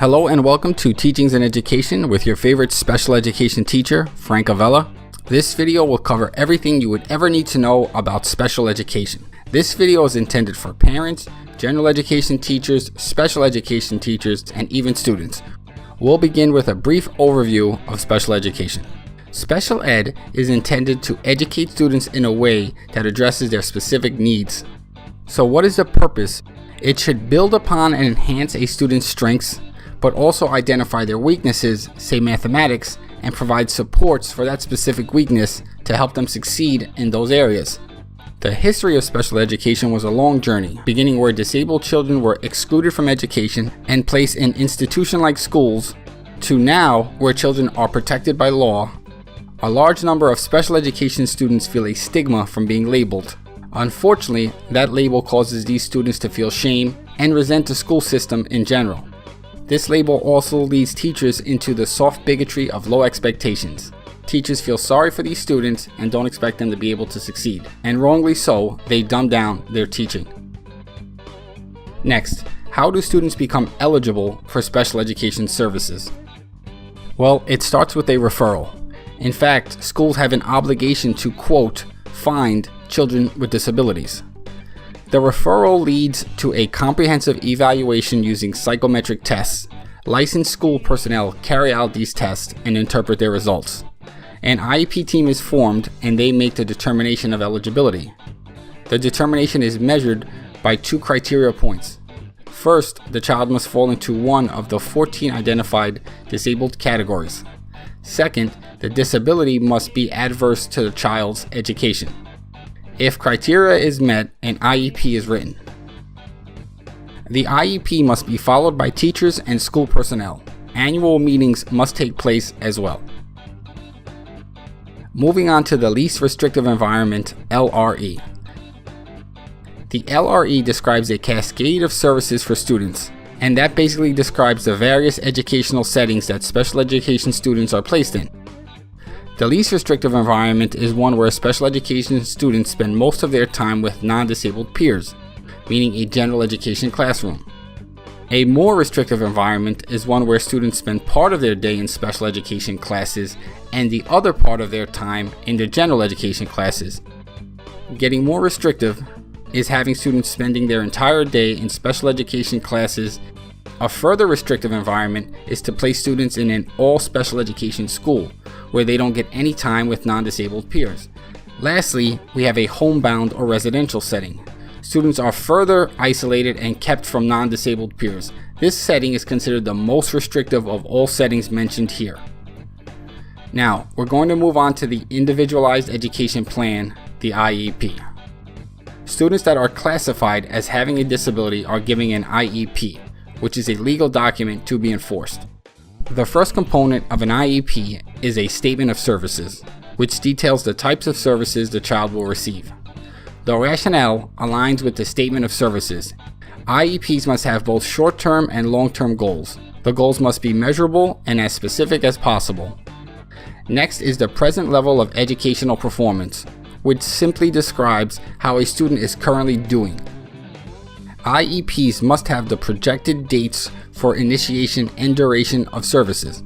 Hello and welcome to Teachings in Education with your favorite special education teacher, Frank Avella. This video will cover everything you would ever need to know about special education. This video is intended for parents, general education teachers, special education teachers, and even students. We'll begin with a brief overview of special education. Special ed is intended to educate students in a way that addresses their specific needs. So what is the purpose? It should build upon and enhance a student's strengths, but also identify their weaknesses, say mathematics, and provide supports for that specific weakness to help them succeed in those areas. The history of special education was a long journey, beginning where disabled children were excluded from education and placed in institution-like schools, to now where children are protected by law. A large number of special education students feel a stigma from being labeled. Unfortunately, that label causes these students to feel shame and resent the school system in general. This label also leads teachers into the soft bigotry of low expectations. Teachers feel sorry for these students and don't expect them to be able to succeed. And wrongly so, they dumb down their teaching. Next, how do students become eligible for special education services? Well, it starts with a referral. In fact, schools have an obligation to, quote, find children with disabilities. The referral leads to a comprehensive evaluation using psychometric tests. Licensed school personnel carry out these tests and interpret their results. An IEP team is formed and they make the determination of eligibility. The determination is measured by 2 criteria points. First, the child must fall into one of the 14 identified disabled categories. Second, the disability must be adverse to the child's education. If criteria is met, an IEP is written. The IEP must be followed by teachers and school personnel. Annual meetings must take place as well. Moving on to the least restrictive environment, LRE. The LRE describes a cascade of services for students, and that basically describes the various educational settings that special education students are placed in. The least restrictive environment is one where special education students spend most of their time with non-disabled peers, meaning a general education classroom. A more restrictive environment is one where students spend part of their day in special education classes and the other part of their time in the general education classes. Getting more restrictive is having students spending their entire day in special education classes. A further restrictive environment is to place students in an all special education school, where they don't get any time with non-disabled peers. Lastly, we have a homebound or residential setting. Students are further isolated and kept from non-disabled peers. This setting is considered the most restrictive of all settings mentioned here. Now, we're going to move on to the Individualized Education Plan, the IEP. Students that are classified as having a disability are given an IEP, which is a legal document to be enforced. The first component of an IEP is a statement of services, which details the types of services the child will receive. The rationale aligns with the statement of services. IEPs must have both short-term and long-term goals. The goals must be measurable and as specific as possible. Next is the present level of educational performance, which simply describes how a student is currently doing. IEPs must have the projected dates for initiation and duration of services.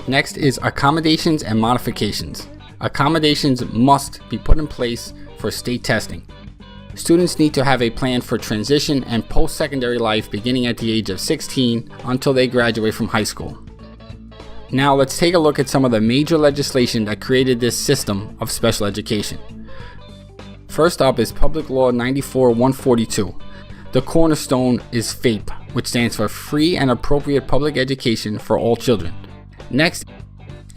Next is accommodations and modifications. Accommodations must be put in place for state testing. Students need to have a plan for transition and post-secondary life beginning at the age of 16 until they graduate from high school. Now let's take a look at some of the major legislation that created this system of special education. First up is Public Law 94-142. The cornerstone is FAPE, which stands for Free and Appropriate Public Education for All Children. Next,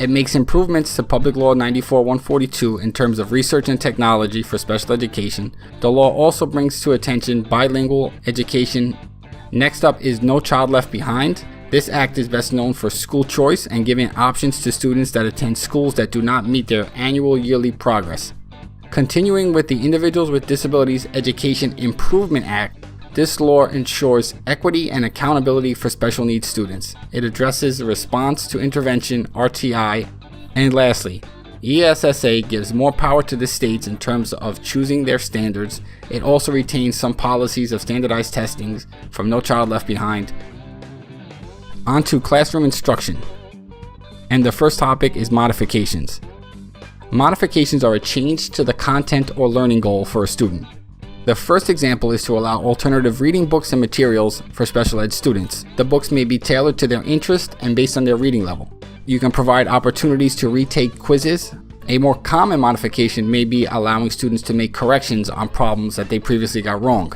it makes improvements to Public Law 94-142 in terms of research and technology for special education. The law also brings to attention bilingual education. Next up is No Child Left Behind. This act is best known for school choice and giving options to students that attend schools that do not meet their annual yearly progress. Continuing with the Individuals with Disabilities Education Improvement Act, this law ensures equity and accountability for special needs students. It addresses response to intervention, RTI, and lastly, ESSA gives more power to the states in terms of choosing their standards. It also retains some policies of standardized testings from No Child Left Behind. On to classroom instruction. And the first topic is modifications. Modifications are a change to the content or learning goal for a student. The first example is to allow alternative reading books and materials for special ed students. The books may be tailored to their interest and based on their reading level. You can provide opportunities to retake quizzes. A more common modification may be allowing students to make corrections on problems that they previously got wrong.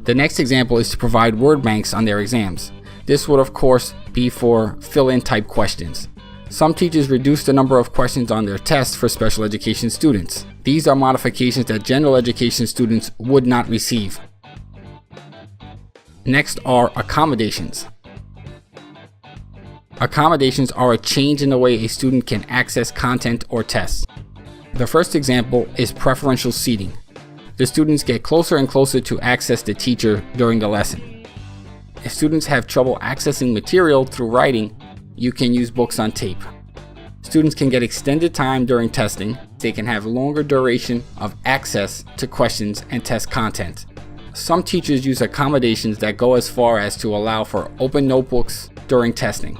The next example is to provide word banks on their exams. This would of course be for fill-in type questions. Some teachers reduce the number of questions on their tests for special education students. These are modifications that general education students would not receive. Next are accommodations. Accommodations are a change in the way a student can access content or tests. The first example is preferential seating. The students get closer and closer to access the teacher during the lesson. If students have trouble accessing material through writing, you can use books on tape. Students can get extended time during testing. They can have longer duration of access to questions and test content. Some teachers use accommodations that go as far as to allow for open notebooks during testing.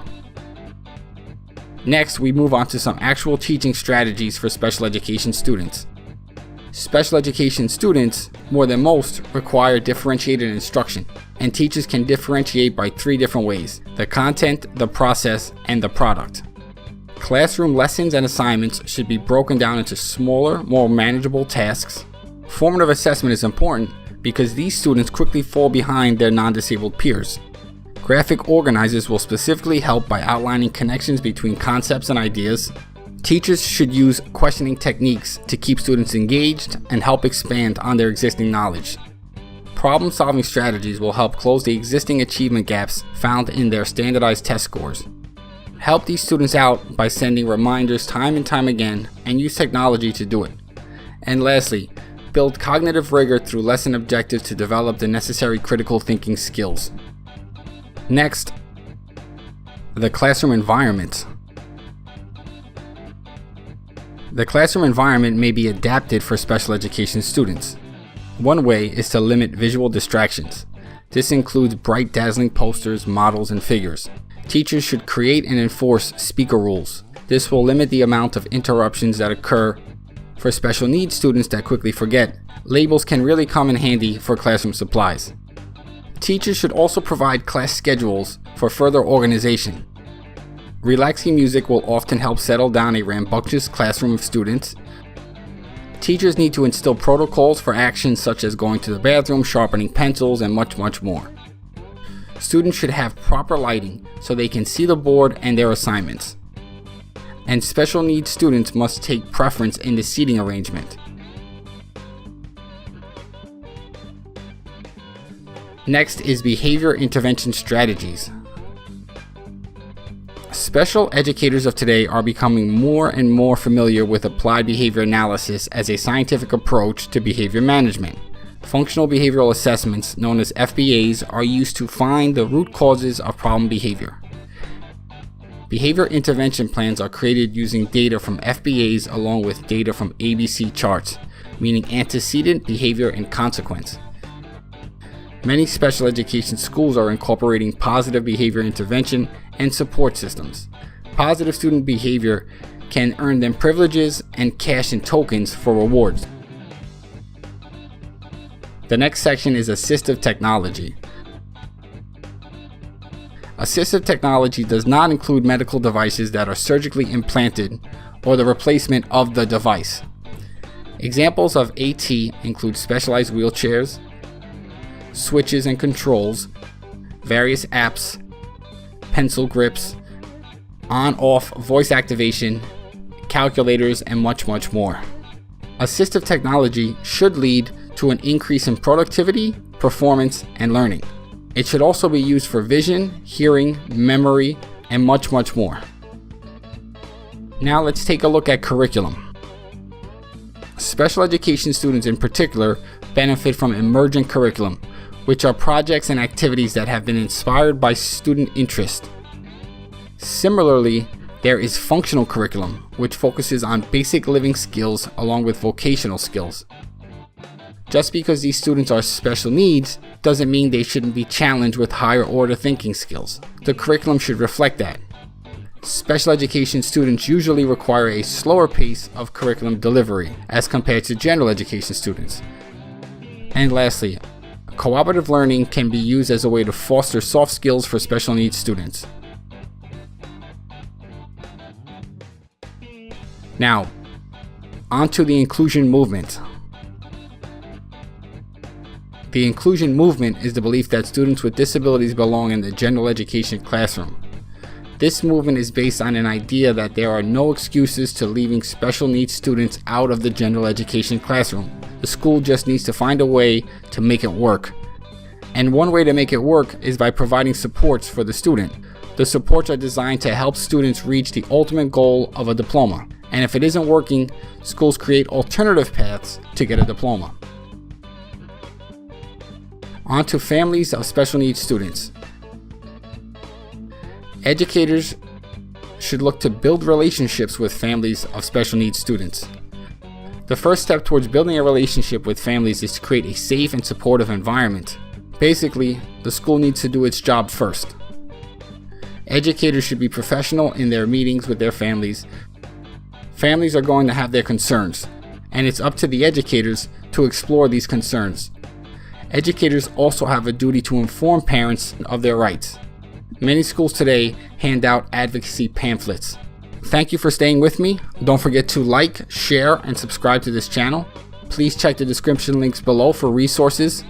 Next, we move on to some actual teaching strategies for special education students. Special education students, more than most, require differentiated instruction, and teachers can differentiate by 3 different ways: the content, the process, and the product. Classroom lessons and assignments should be broken down into smaller, more manageable tasks. Formative assessment is important because these students quickly fall behind their non-disabled peers. Graphic organizers will specifically help by outlining connections between concepts and ideas. Teachers should use questioning techniques to keep students engaged and help expand on their existing knowledge. Problem-solving strategies will help close the existing achievement gaps found in their standardized test scores. Help these students out by sending reminders time and time again, and use technology to do it. And lastly, build cognitive rigor through lesson objectives to develop the necessary critical thinking skills. Next, the classroom environment. The classroom environment may be adapted for special education students. One way is to limit visual distractions. This includes bright, dazzling posters, models, and figures. Teachers should create and enforce speaker rules. This will limit the amount of interruptions that occur. For special needs students that quickly forget, labels can really come in handy for classroom supplies. Teachers should also provide class schedules for further organization. Relaxing music will often help settle down a rambunctious classroom of students. Teachers need to instill protocols for actions such as going to the bathroom, sharpening pencils, and much more. Students should have proper lighting so they can see the board and their assignments. And special needs students must take preference in the seating arrangement. Next is behavior intervention strategies. Special educators of today are becoming more and more familiar with applied behavior analysis as a scientific approach to behavior management. Functional behavioral assessments, known as FBAs, are used to find the root causes of problem behavior. Behavior intervention plans are created using data from FBAs along with data from ABC charts, meaning antecedent, behavior, and consequence. Many special education schools are incorporating positive behavior intervention and support systems. Positive student behavior can earn them privileges and cash in tokens for rewards. The next section is assistive technology. Assistive technology does not include medical devices that are surgically implanted or the replacement of the device. Examples of AT include specialized wheelchairs, switches and controls, various apps, pencil grips, on-off voice activation, calculators, and much more. Assistive technology should lead to an increase in productivity, performance, and learning. It should also be used for vision, hearing, memory, and much more. Now let's take a look at curriculum. Special education students in particular benefit from emergent curriculum, which are projects and activities that have been inspired by student interest. Similarly, there is functional curriculum, which focuses on basic living skills along with vocational skills. Just because these students are special needs doesn't mean they shouldn't be challenged with higher order thinking skills. The curriculum should reflect that. Special education students usually require a slower pace of curriculum delivery as compared to general education students. And lastly, cooperative learning can be used as a way to foster soft skills for special needs students. Now, onto the inclusion movement. The inclusion movement is the belief that students with disabilities belong in the general education classroom. This movement is based on an idea that there are no excuses to leaving special needs students out of the general education classroom. The school just needs to find a way to make it work. And one way to make it work is by providing supports for the student. The supports are designed to help students reach the ultimate goal of a diploma. And if it isn't working, schools create alternative paths to get a diploma. On to families of special needs students. Educators should look to build relationships with families of special needs students. The first step towards building a relationship with families is to create a safe and supportive environment. Basically, the school needs to do its job first. Educators should be professional in their meetings with their families. Families are going to have their concerns, and it's up to the educators to explore these concerns. Educators also have a duty to inform parents of their rights. Many schools today hand out advocacy pamphlets. Thank you for staying with me. Don't forget to like, share, and subscribe to this channel. Please check the description links below for resources